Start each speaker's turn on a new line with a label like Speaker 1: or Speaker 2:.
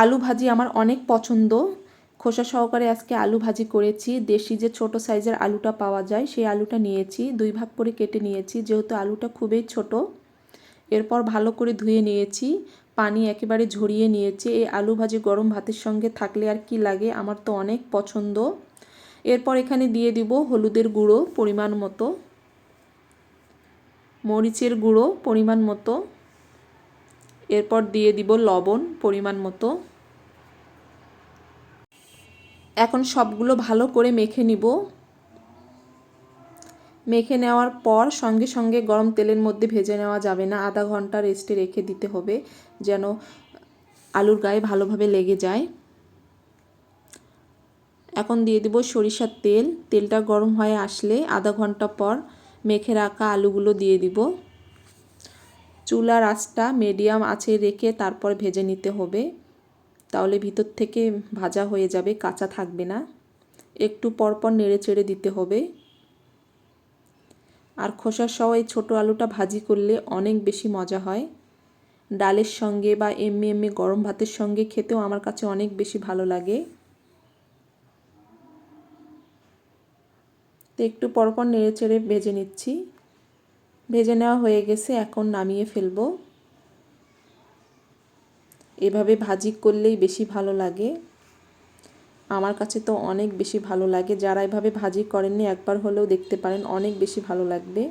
Speaker 1: আলু ভাজি আমার অনেক পছন্দ। খোসা সহকারে আজকে আলু ভাজি করেছি। দেশি যে ছোট সাইজের আলুটা পাওয়া যায় সেই আলুটা নিয়েছি, 2 ভাগ করে কেটে নিয়েছি যেহেতু আলুটা খুবই ছোট। এরপর ভালো করে ধুয়ে নিয়েছি, পানি একেবারে ঝরিয়ে নিয়েছি। এই আলু ভাজি গরম ভাতের সঙ্গে থাকলে আর কি লাগে, আমার তো অনেক পছন্দ। এরপর এখানে দিয়ে দিব হলুদের গুঁড়ো পরিমাণ মতো, মরিচের গুঁড়ো পরিমাণ মতো, এরপর দিয়ে দিব লবণ পরিমাণ মতো। এখন সবগুলো ভালো করে মেখে নিব। মেখে নেওয়ার পর সঙ্গে সঙ্গে গরম তেলের মধ্যে ভেজে নেওয়া যাবে না, আধা ঘন্টা রেস্টে রেখে দিতে হবে যেন আলুর গায়ে ভালোভাবে লেগে যায়। এখন দিয়ে দিব সরিষার তেল। তেলটা গরম হয়ে আসলে আধা ঘন্টা পর মেখে রাখা আলুগুলো দিয়ে দিব। চুলার আঁচটা মিডিয়াম আঁচে রেখে তারপর ভেজে নিতে হবে, তাহলে ভিতর থেকে ভাজা হয়ে যাবে, কাঁচা থাকবে না। একটু পরপর নেড়ে চেড়ে দিতে হবে। আর খোসা সহ এই ছোটো আলুটা ভাজি করলে অনেক বেশি মজা হয়। ডালের সঙ্গে বা এমনি এমনি গরম ভাতের সঙ্গে খেতেও আমার কাছে অনেক বেশি ভালো লাগে। তো একটু পরপর নেড়ে চেড়ে ভেজে নিচ্ছি। ভেজে নেওয়া হয়ে গেছে, এখন নামিয়ে ফেলবো। এভাবে ভাজি করলেই বেশি ভালো লাগে, আমার কাছে তো অনেক বেশি ভালো লাগে। যারা এভাবে ভাজি করেননি একবার হলেও দেখতে পারেন, অনেক বেশি ভালো লাগবে।